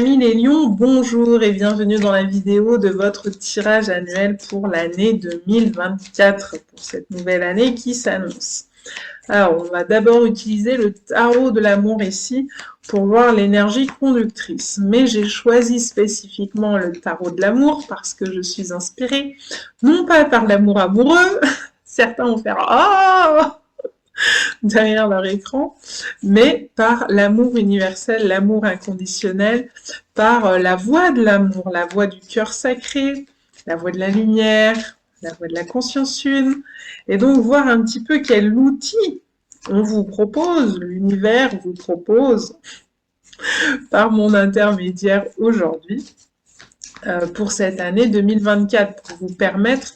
amis les lions, bonjour et bienvenue dans la vidéo de votre tirage annuel pour l'année 2024, pour cette nouvelle année qui s'annonce. Alors, on va d'abord utiliser le tarot de l'amour ici pour voir l'énergie conductrice. Mais j'ai choisi spécifiquement le tarot de l'amour parce que je suis inspirée, non pas par l'amour amoureux, certains vont faire « Oh !» derrière leur écran, mais par l'amour universel, l'amour inconditionnel, par la voix de l'amour, la voix du cœur sacré, la voix de la lumière, la voix de la conscience une, et donc voir un petit peu quel outil on vous propose, l'univers vous propose, par mon intermédiaire aujourd'hui, pour cette année 2024, pour vous permettre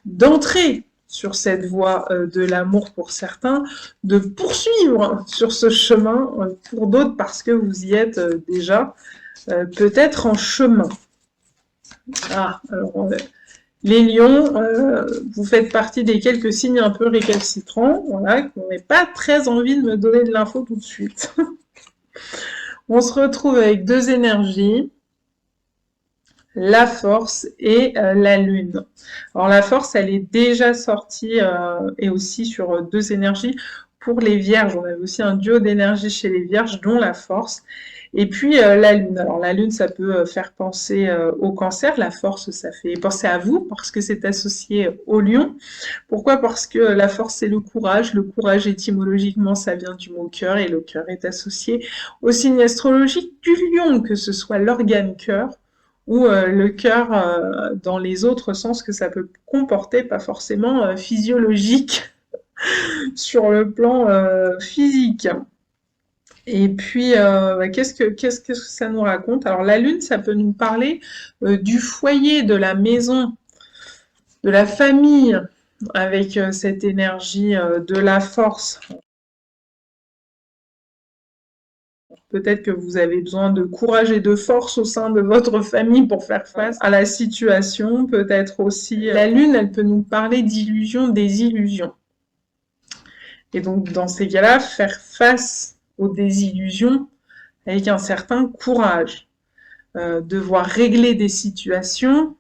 d'entrer sur cette voie de l'amour pour certains, de poursuivre sur ce chemin pour d'autres parce que vous y êtes déjà peut-être en chemin. Ah, alors les lions, vous faites partie des quelques signes un peu récalcitrants, voilà, qui n'avaient pas très envie de me donner de l'info tout de suite. On se retrouve avec deux énergies, la force et la lune. Alors la force, elle est déjà sortie et aussi sur deux énergies pour les vierges. On avait aussi un duo d'énergie chez les vierges, dont la force. Et puis la lune. Alors la lune, ça peut faire penser au cancer. La force, ça fait penser à vous parce que c'est associé au lion. Pourquoi? Parce que la force, c'est le courage. Le courage, étymologiquement, ça vient du mot cœur et le cœur est associé au signe astrologique du lion, que ce soit l'organe cœur ou le cœur dans les autres sens que ça peut comporter, pas forcément physiologique sur le plan physique. Et puis, qu'est-ce que ça nous raconte? Alors la lune, ça peut nous parler du foyer, de la maison, de la famille, avec cette énergie de la force. Peut-être que vous avez besoin de courage et de force au sein de votre famille pour faire face à la situation. Peut-être aussi, la lune, elle peut nous parler d'illusions, désillusions. Et donc, dans ces cas-là, faire face aux désillusions avec un certain courage. Devoir régler des situations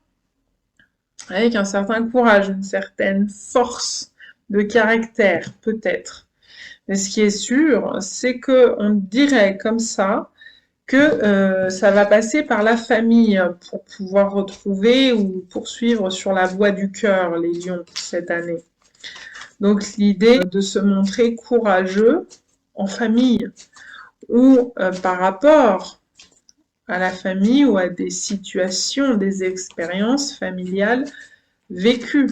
avec un certain courage, une certaine force de caractère, peut-être. Mais ce qui est sûr, c'est qu'on dirait comme ça que ça va passer par la famille pour pouvoir retrouver ou poursuivre sur la voie du cœur les lions cette année. Donc l'idée de se montrer courageux en famille ou par rapport à la famille ou à des situations, des expériences familiales vécues.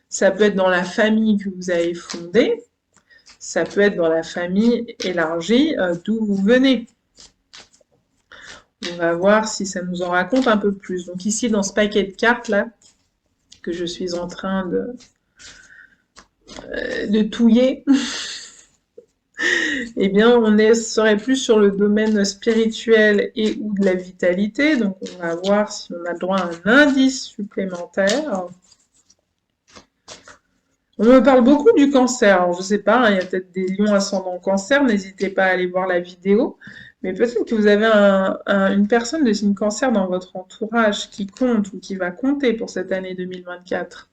Ça peut être dans la famille que vous avez fondée, ça peut être dans la famille élargie d'où vous venez. On va voir si ça nous en raconte un peu plus. Donc ici, dans ce paquet de cartes là, que je suis en train de touiller, eh bien, on serait plus sur le domaine spirituel et ou de la vitalité. Donc, on va voir si on a droit à un indice supplémentaire. On me parle beaucoup du cancer. Alors, je ne sais pas, il y a peut-être des lions ascendant cancer. N'hésitez pas à aller voir la vidéo. Mais peut-être que vous avez une personne de signe cancer dans votre entourage qui compte ou qui va compter pour cette année 2024.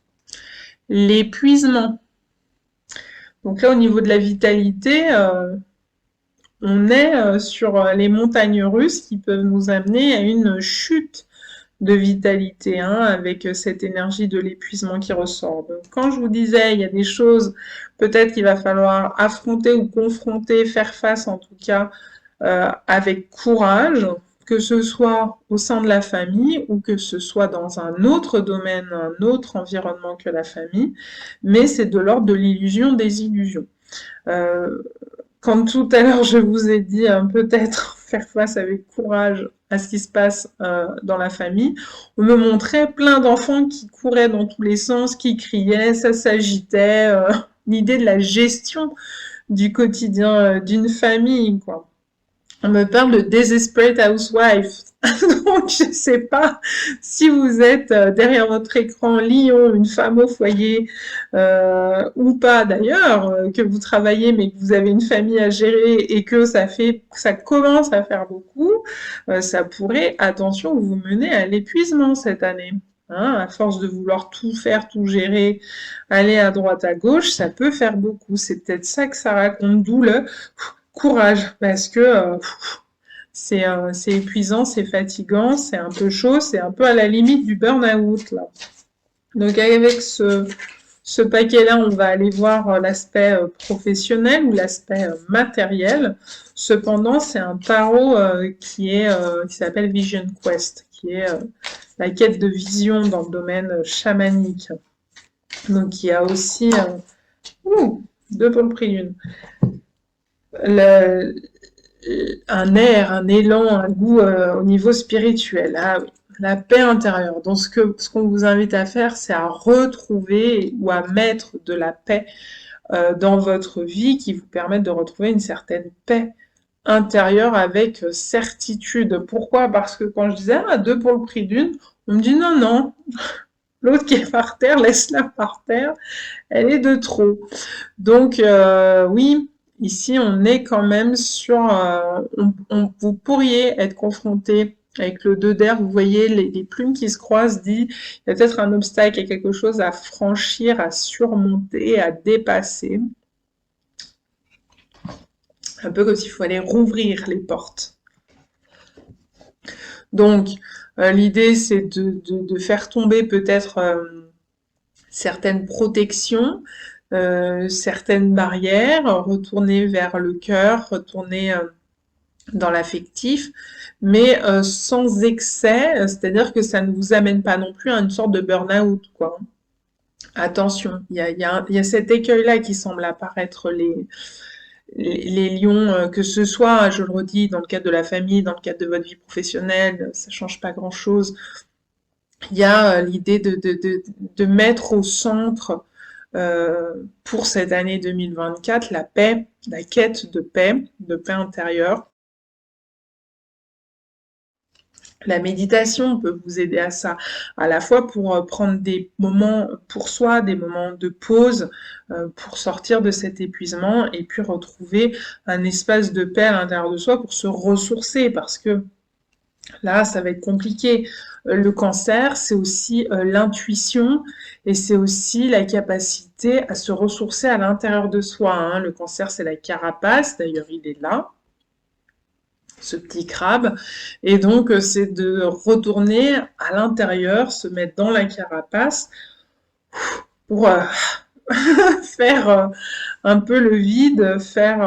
L'épuisement. Donc là, au niveau de la vitalité, on est sur les montagnes russes qui peuvent nous amener à une chute de vitalité, avec cette énergie de l'épuisement qui ressort. Donc, quand je vous disais, il y a des choses peut-être qu'il va falloir affronter ou confronter, faire face en tout cas avec courage, que ce soit au sein de la famille ou que ce soit dans un autre domaine, un autre environnement que la famille, mais c'est de l'ordre de l'illusion des illusions. Quand tout à l'heure je vous ai dit peut-être faire face avec courage à ce qui se passe dans la famille, on me montrait plein d'enfants qui couraient dans tous les sens, qui criaient, ça s'agitait, l'idée de la gestion du quotidien d'une famille, quoi. On me parle de Desperate Housewife. Donc, je ne sais pas si vous êtes derrière votre écran lion, une femme au foyer, ou pas d'ailleurs, que vous travaillez mais que vous avez une famille à gérer et que ça commence à faire beaucoup, ça pourrait, attention, vous mener à l'épuisement cette année. Hein, à force de vouloir tout faire, tout gérer, aller à droite, à gauche, ça peut faire beaucoup. C'est peut-être ça que ça raconte, d'où le courage, parce que c'est épuisant, c'est fatigant, c'est un peu chaud, c'est un peu à la limite du burn-out, là. Donc avec ce paquet-là, on va aller voir l'aspect professionnel ou l'aspect matériel. Cependant, c'est un tarot qui s'appelle Vision Quest, qui est la quête de vision dans le domaine chamanique. Donc il y a aussi 2 pour le prix d'une. Un air, un élan, un goût au niveau spirituel. Ah oui, la paix intérieure. Donc ce qu'on vous invite à faire, c'est à retrouver ou à mettre de la paix dans votre vie qui vous permette de retrouver une certaine paix intérieure avec certitude. Pourquoi? Parce que quand je disais 2 pour le prix d'une, on me dit non, l'autre qui est par terre, laisse-la par terre, elle est de trop. Donc oui, ici, on est quand même sur... vous pourriez être confronté avec le 2 d'air, vous voyez les plumes qui se croisent, dit il y a peut-être un obstacle, il y a quelque chose à franchir, à surmonter, à dépasser. Un peu comme s'il fallait rouvrir les portes. Donc, l'idée, c'est de faire tomber peut-être certaines protections, certaines barrières, retourner vers le cœur, retourner dans l'affectif, mais sans excès, c'est-à-dire que ça ne vous amène pas non plus à une sorte de burn-out, quoi. Attention, il y a cet écueil-là qui semble apparaître les lions, que ce soit, je le redis, dans le cadre de la famille, dans le cadre de votre vie professionnelle, ça change pas grand-chose. Il y a l'idée de mettre au centre pour cette année 2024 la paix, la quête de paix intérieure. La méditation peut vous aider à ça, à la fois pour prendre des moments pour soi, des moments de pause, pour sortir de cet épuisement et puis retrouver un espace de paix à l'intérieur de soi pour se ressourcer, parce que là, ça va être compliqué. Le cancer, c'est aussi l'intuition et c'est aussi la capacité à se ressourcer à l'intérieur de soi. Hein. Le cancer, c'est la carapace, d'ailleurs, il est là, ce petit crabe. Et donc, c'est de retourner à l'intérieur, se mettre dans la carapace pour faire un peu le vide, faire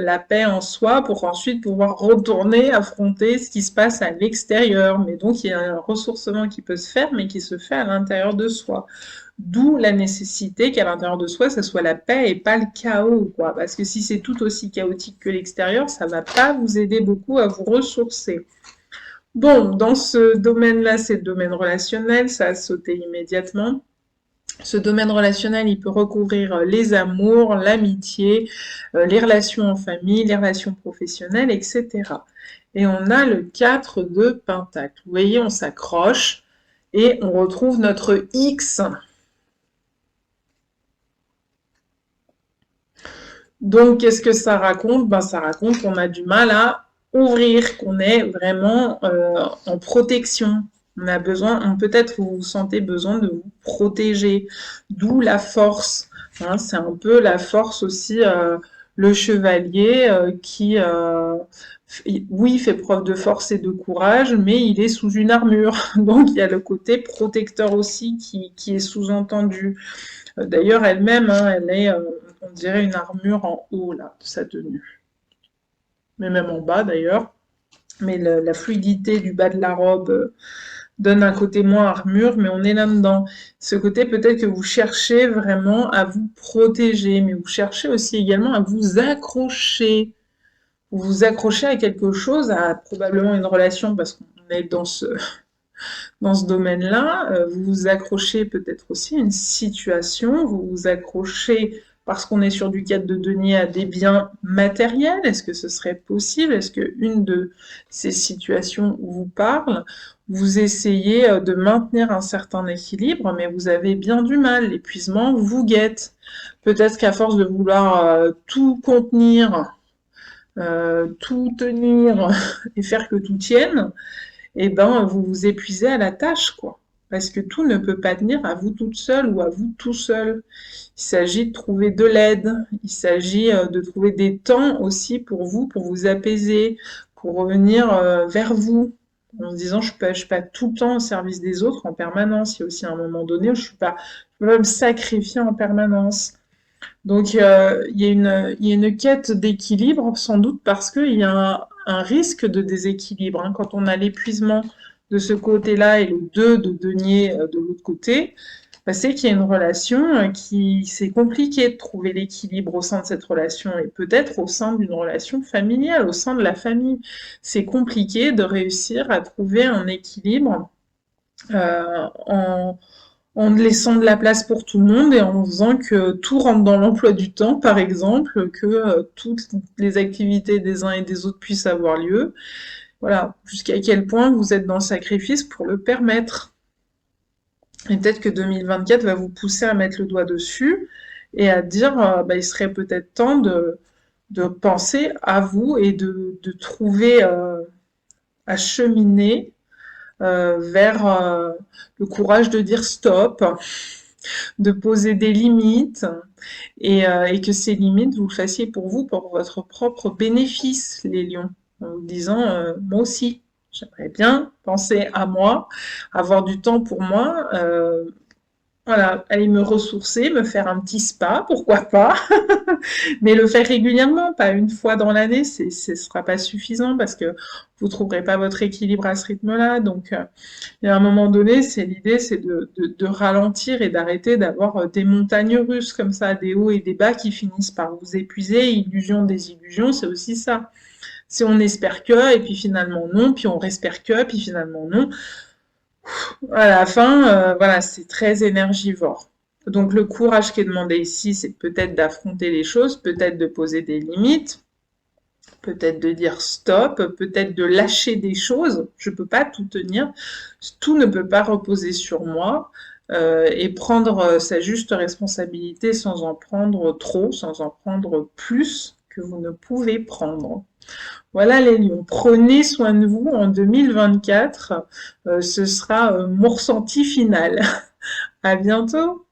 la paix en soi pour ensuite pouvoir retourner affronter ce qui se passe à l'extérieur. Mais donc il y a un ressourcement qui peut se faire, mais qui se fait à l'intérieur de soi. D'où la nécessité qu'à l'intérieur de soi, ça soit la paix et pas le chaos, quoi. Parce que si c'est tout aussi chaotique que l'extérieur, ça va pas vous aider beaucoup à vous ressourcer. Bon, dans ce domaine-là, c'est le domaine relationnel, ça a sauté immédiatement. Ce domaine relationnel, il peut recouvrir les amours, l'amitié, les relations en famille, les relations professionnelles, etc. Et on a le 4 de Pentacle. Vous voyez, on s'accroche et on retrouve notre X. Donc, qu'est-ce que ça raconte? Ben, ça raconte qu'on a du mal à ouvrir, qu'on est vraiment en protection. On a besoin, peut-être vous sentez besoin de vous protéger, d'où la force. Hein, c'est un peu la force aussi, le chevalier qui, oui, fait preuve de force et de courage, mais il est sous une armure. Donc il y a le côté protecteur aussi qui est sous-entendu. D'ailleurs, elle-même, hein, elle est, on dirait, une armure en haut là, de sa tenue. Mais même en bas d'ailleurs. Mais la fluidité du bas de la robe donne un côté moins armure, mais on est là-dedans. Ce côté, peut-être que vous cherchez vraiment à vous protéger, mais vous cherchez aussi également à vous accrocher. Vous vous accrochez à quelque chose, à probablement une relation, parce qu'on est dans ce domaine-là. Vous vous accrochez peut-être aussi à une situation, vous vous accrochez parce qu'on est sur du 4 de denier à des biens matériels. Est-ce que ce serait possible? Est-ce qu'une de ces situations vous parle? Vous essayez de maintenir un certain équilibre, mais vous avez bien du mal. L'épuisement vous guette. Peut-être qu'à force de vouloir tout contenir, tout tenir et faire que tout tienne, eh ben, vous vous épuisez à la tâche, quoi. Parce que tout ne peut pas tenir à vous toute seule ou à vous tout seul. Il s'agit de trouver de l'aide, il s'agit de trouver des temps aussi pour vous apaiser, pour revenir vers vous, en se disant je suis pas tout le temps au service des autres en permanence. Il y a aussi un moment donné où je peux pas me sacrifier en permanence. Donc il y a une quête d'équilibre sans doute parce qu'il y a un risque de déséquilibre, hein. Quand on a l'épuisement de ce côté-là et le 2 de denier de l'autre côté, bah, c'est qu'il y a une relation qui c'est compliqué de trouver l'équilibre au sein de cette relation et peut-être au sein d'une relation familiale, au sein de la famille. C'est compliqué de réussir à trouver un équilibre en laissant de la place pour tout le monde et en faisant que tout rentre dans l'emploi du temps, par exemple, que toutes les activités des uns et des autres puissent avoir lieu. Voilà, jusqu'à quel point vous êtes dans le sacrifice pour le permettre. Et peut-être que 2024 va vous pousser à mettre le doigt dessus et à dire bah, il serait peut-être temps de penser à vous et de trouver à cheminer vers le courage de dire stop, de poser des limites et que ces limites, vous le fassiez pour vous, pour votre propre bénéfice, les lions, en vous disant moi aussi, j'aimerais bien penser à moi, avoir du temps pour moi, voilà, aller me ressourcer, me faire un petit spa, pourquoi pas, mais le faire régulièrement, pas une fois dans l'année, ce sera pas suffisant parce que vous trouverez pas votre équilibre à ce rythme-là. Donc, il y a un moment donné, l'idée, c'est de ralentir et d'arrêter d'avoir des montagnes russes comme ça, des hauts et des bas qui finissent par vous épuiser. Illusion, désillusion, c'est aussi ça. Si on espère que, et puis finalement non, puis on espère que, puis finalement non. À la fin, voilà, c'est très énergivore. Donc le courage qui est demandé ici, c'est peut-être d'affronter les choses, peut-être de poser des limites, peut-être de dire stop, peut-être de lâcher des choses. Je ne peux pas tout tenir, tout ne peut pas reposer sur moi. Et prendre sa juste responsabilité sans en prendre trop, sans en prendre plus que vous ne pouvez prendre. Voilà les lions, prenez soin de vous en 2024, ce sera mon ressenti final. À bientôt.